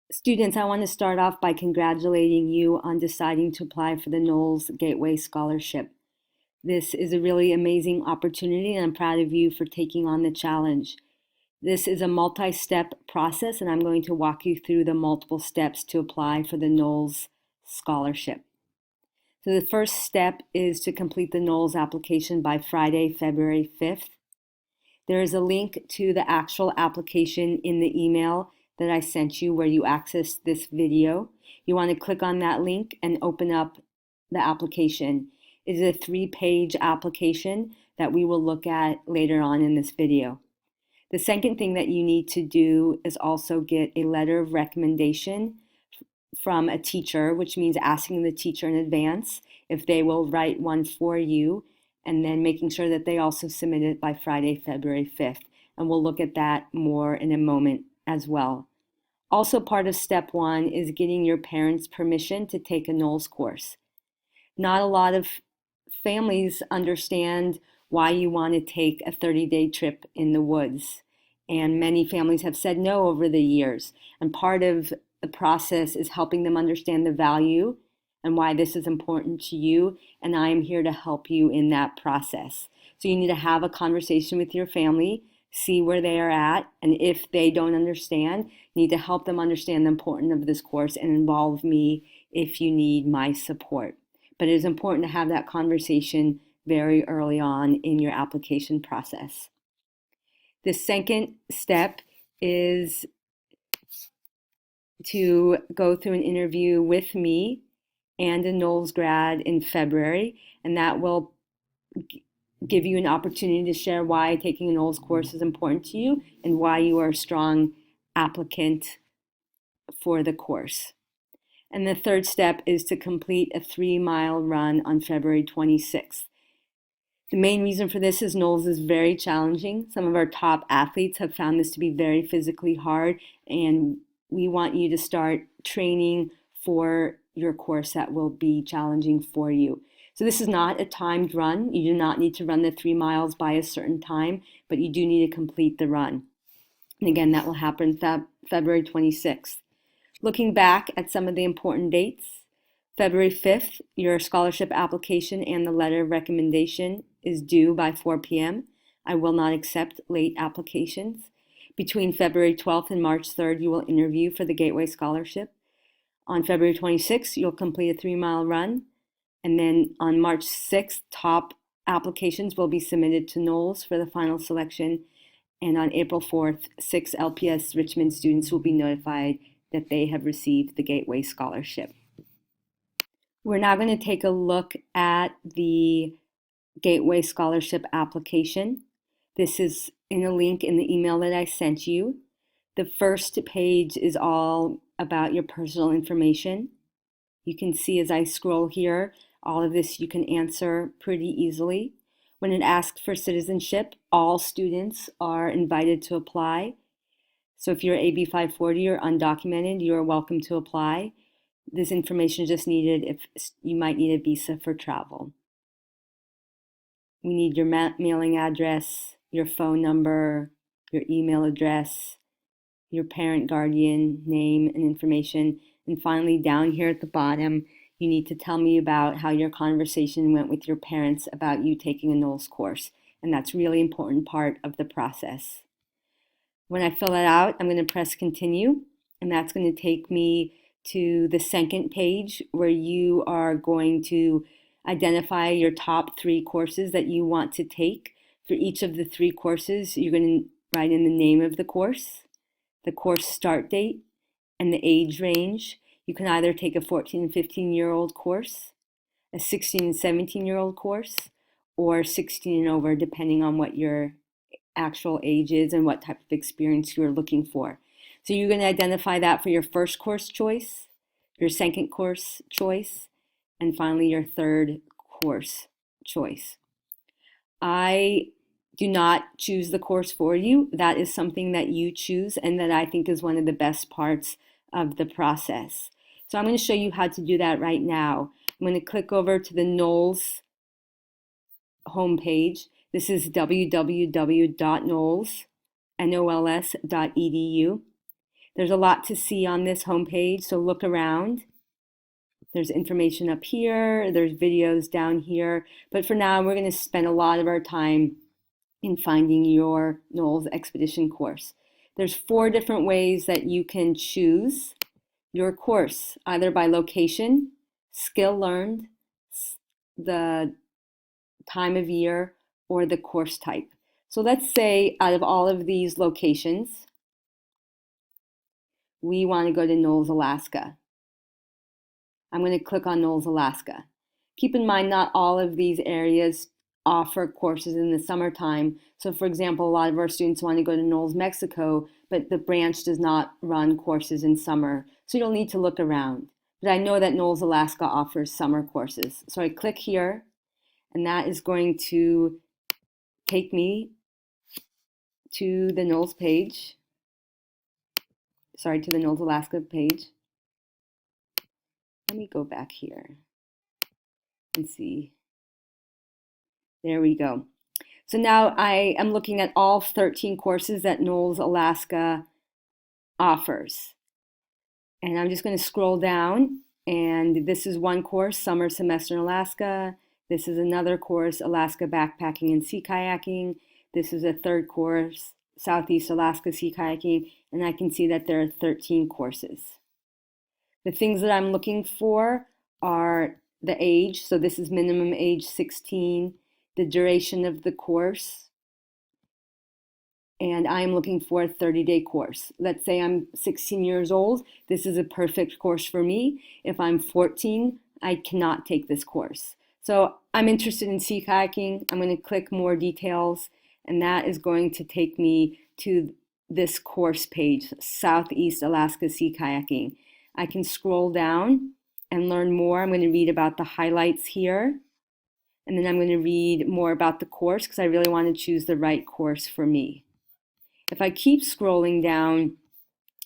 Students, I want to start off by congratulating you on deciding to apply for the NOLS Gateway Scholarship. This is a really amazing opportunity, and I'm proud of you for taking on the challenge. This is a multi-step process, and I'm going to walk you through the multiple steps to apply for the NOLS Scholarship. So the first step is to complete the NOLS application by Friday, February 5th. There is a link to the actual application in the email that I sent you where you access this video. You want to click on that link and open up the application. It is a 3-page application that we will look at later on in this video. The second thing that you need to do is also get a letter of recommendation from a teacher, which means asking the teacher in advance if they will write one for you, and then making sure that they also submit it by Friday, February 5th. And we'll look at that more in a moment as well. Also, part of step 1 is getting your parents' permission to take a NOLS course. Not a lot of families understand why you want to take a 30-day trip in the woods. And many families have said no over the years. And part of the process is helping them understand the value and why this is important to you, and I am here to help you in that process. So you need to have a conversation with your family, see where they are at, and if they don't understand, you need to help them understand the importance of this course and involve me if you need my support. But it is important to have that conversation very early on in your application process. The second step is to go through an interview with me and a NOLS grad in February, and that will give you an opportunity to share why taking a NOLS course is important to you and why you are a strong applicant for the course. And the third step is to complete a 3-mile run on February 26th. The main reason for this is NOLS is very challenging. Some of our top athletes have found this to be very physically hard, and we want you to start training for your course that will be challenging for you. So this is not a timed run. You do not need to run the 3 miles by a certain time, but you do need to complete the run. And again, that will happen February 26th. Looking back at some of the important dates, February 5th, your scholarship application and the letter of recommendation is due by 4 p.m. I will not accept late applications. Between February 12th and March 3rd, you will interview for the Gateway Scholarship. On February 26th, you'll complete a 3-mile run. And then on March 6th, top applications will be submitted to NOLS for the final selection. And on April 4th, 6 LPS Richmond students will be notified that they have received the Gateway Scholarship. We're now going to take a look at the Gateway Scholarship application. This is in a link in the email that I sent you. The first page is all about your personal information. You can see as I scroll here, all of this you can answer pretty easily. When it asks for citizenship, all students are invited to apply. So if you're AB 540 or undocumented, you are welcome to apply. This information is just needed if you might need a visa for travel. We need your mailing address, your phone number, your email address, your parent guardian name and information. And finally, down here at the bottom, you need to tell me about how your conversation went with your parents about you taking a NOLS course. And that's a really important part of the process. When I fill that out, I'm going to press continue, and that's going to take me to the second page where you are going to identify your top 3 courses that you want to take. For each of the 3 courses, you're going to write in the name of the course start date, and the age range. You can either take a 14 and 15-year-old course, a 16 and 17-year-old course, or 16 and over, depending on what your actual age is and what type of experience you're looking for. So you're going to identify that for your first course choice, your second course choice, and finally your third course choice. I do not choose the course for you. That is something that you choose and that I think is one of the best parts of the process. So I'm going to show you how to do that right now. I'm going to click over to the NOLS homepage. This is www.nols.edu. There's a lot to see on this homepage, so look around. There's information up here, there's videos down here, but for now we're going to spend a lot of our time in finding your NOLS Expedition course. There's 4 different ways that you can choose your course, either by location, skill learned, the time of year, or the course type. So let's say out of all of these locations, we want to go to NOLS Alaska. I'm going to click on NOLS Alaska. Keep in mind, not all of these areas offer courses in the summertime. So for example, a lot of our students want to go to NOLS Mexico, but the branch does not run courses in summer. So you'll need to look around. But I know that NOLS Alaska offers summer courses. So I click here, and that is going to take me to the NOLS page. Sorry, to the NOLS Alaska page. Let me go back here and see. There we go. So now I am looking at all 13 courses that NOLS Alaska offers. And I'm just going to scroll down, and this is one course, Summer Semester in Alaska. This is another course, Alaska Backpacking and Sea Kayaking. This is a third course, Southeast Alaska Sea Kayaking, and I can see that there are 13 courses. The things that I'm looking for are the age, so this is minimum age 16, the duration of the course, and I'm looking for a 30-day course. Let's say I'm 16 years old. This is a perfect course for me. If I'm 14, I cannot take this course. So I'm interested in sea kayaking. I'm going to click more details, and that is going to take me to this course page, Southeast Alaska Sea Kayaking. I can scroll down and learn more. I'm going to read about the highlights here, and then I'm going to read more about the course because I really want to choose the right course for me. If I keep scrolling down,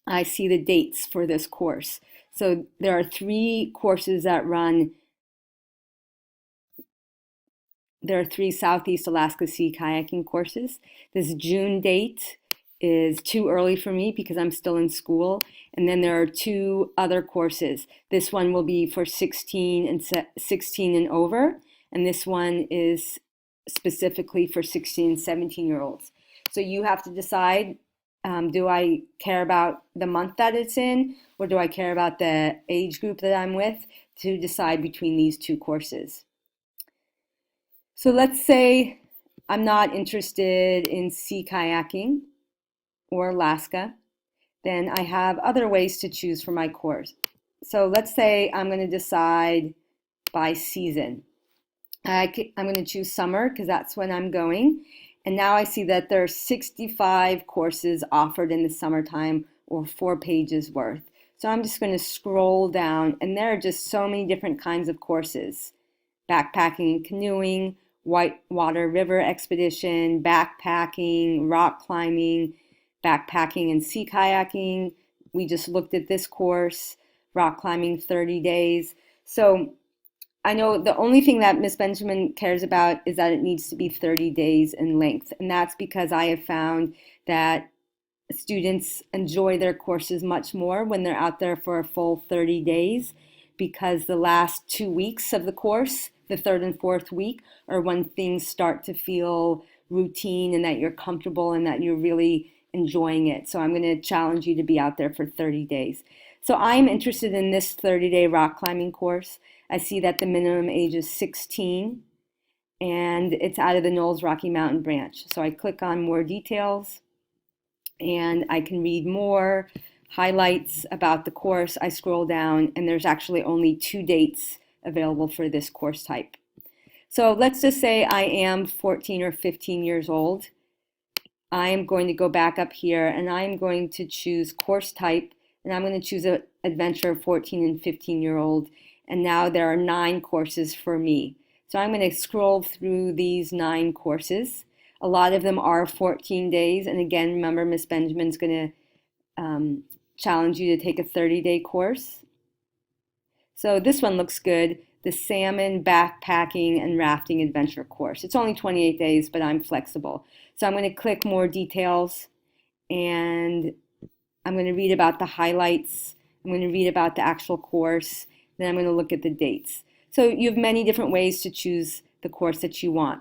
I see the dates for this course. So there are 3 courses that run. There are 3 Southeast Alaska Sea Kayaking courses. This June date is too early for me because I'm still in school. And then there are 2 other courses. This one will be for 16 and over, and this one is specifically for 16 and 17-year-olds. So you have to decide, do I care about the month that it's in, or do I care about the age group that I'm with, to decide between these 2 courses. So let's say I'm not interested in sea kayaking or Alaska, then I have other ways to choose for my course. So let's say I'm going to decide by season. I'm going to choose summer because that's when I'm going. And now I see that there are 65 courses offered in the summertime, or 4 pages worth. So I'm just going to scroll down, and there are just so many different kinds of courses. Backpacking and canoeing, whitewater river expedition, backpacking, rock climbing, backpacking and sea kayaking. We just looked at this course, rock climbing 30 days. So I know the only thing that Ms. Benjamin cares about is that it needs to be 30 days in length. And that's because I have found that students enjoy their courses much more when they're out there for a full 30 days, because the last 2 weeks of the course, the 3rd and 4th week, are when things start to feel routine and that you're comfortable and that you're really enjoying it. So I'm going to challenge you to be out there for 30 days. So I'm interested in this 30-day rock climbing course. I see that the minimum age is 16, and it's out of the NOLS Rocky Mountain branch. So I click on more details, and I can read more highlights about the course. I scroll down, and there's actually only 2 dates available for this course type. So let's just say I am 14 or 15 years old. I am going to go back up here, and I'm going to choose course type, and I'm going to choose an adventure 14 and 15-year-old. And now there are 9 courses for me. So I'm going to scroll through these 9 courses. A lot of them are 14 days. And again, remember, Miss Benjamin's going to challenge you to take a 30-day course. So this one looks good. The Salmon Backpacking and Rafting Adventure course. It's only 28 days, but I'm flexible. So I'm going to click more details, and I'm going to read about the highlights. I'm going to read about the actual course. Then I'm going to look at the dates. So you have many different ways to choose the course that you want.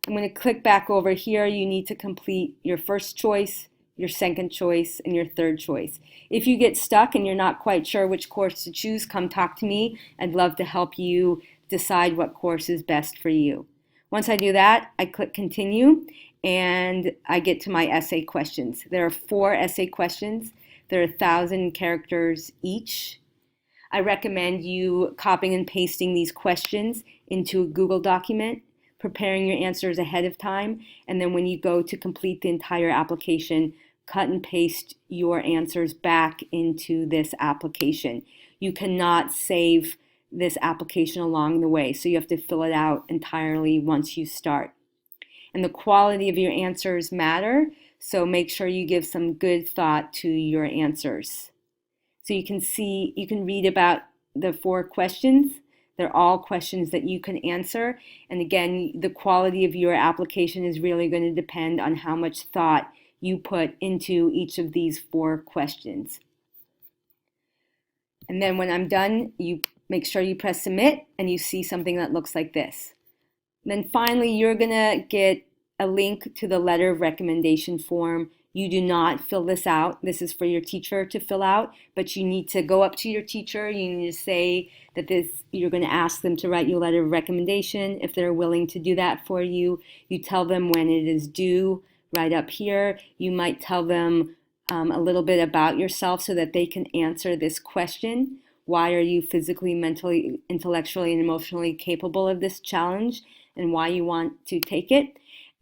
I'm going to click back over here. You need to complete your first choice, your second choice, and your third choice. If you get stuck and you're not quite sure which course to choose, come talk to me. I'd love to help you decide what course is best for you. Once I do that, I click continue and I get to my essay questions. There are 4 essay questions. They're 1,000 characters each. I recommend you copying and pasting these questions into a Google document, preparing your answers ahead of time, and then when you go to complete the entire application, cut and paste your answers back into this application. You cannot save this application along the way, so you have to fill it out entirely once you start. And the quality of your answers matter, so make sure you give some good thought to your answers. So you can read about the 4 questions. They're all questions that you can answer. And again, the quality of your application is really going to depend on how much thought you put into each of these 4 questions. And then when I'm done, you make sure you press submit and you see something that looks like this. And then finally, you're going to get a link to the letter of recommendation form. You do not fill this out. This is for your teacher to fill out, but you need to go up to your teacher. You need to say that you're going to ask them to write you a letter of recommendation. If they're willing to do that for you, you tell them when it is due right up here. You might tell them a little bit about yourself so that they can answer this question. Why are you physically, mentally, intellectually, and emotionally capable of this challenge, and why you want to take it?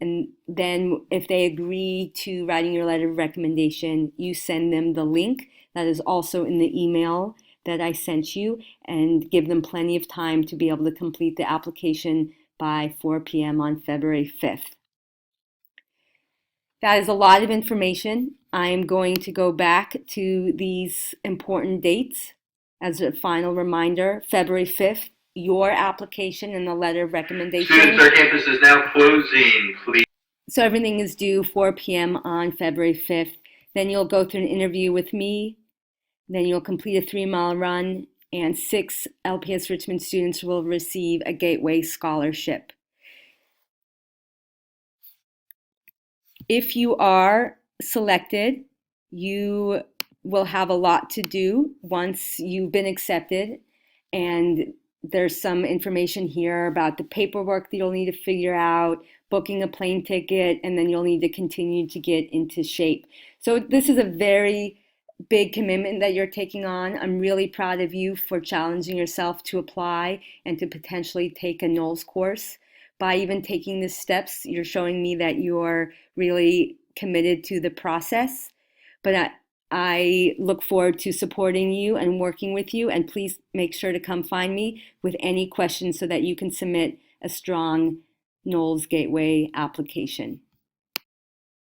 And then if they agree to writing your letter of recommendation, you send them the link that is also in the email that I sent you, and give them plenty of time to be able to complete the application by 4 p.m. on February 5th. That is a lot of information. I'm going to go back to these important dates as a final reminder. February 5th, your application and the letter of recommendation. Students, our campus is now closing, please. So everything is due 4 p.m. on February 5th. Then you'll go through an interview with me. Then you'll complete a 3-mile run, and 6 LPS Richmond students will receive a Gateway Scholarship. If you are selected, you will have a lot to do once you've been accepted, and there's some information here about the paperwork that you'll need to figure out, booking a plane ticket, and then you'll need to continue to get into shape. So this is a very big commitment that you're taking on. I'm really proud of you for challenging yourself to apply and to potentially take a NOLS course. By even taking the steps, you're showing me that you're really committed to the process. But I look forward to supporting you and working with you, and please make sure to come find me with any questions so that you can submit a strong NOLS Gateway application.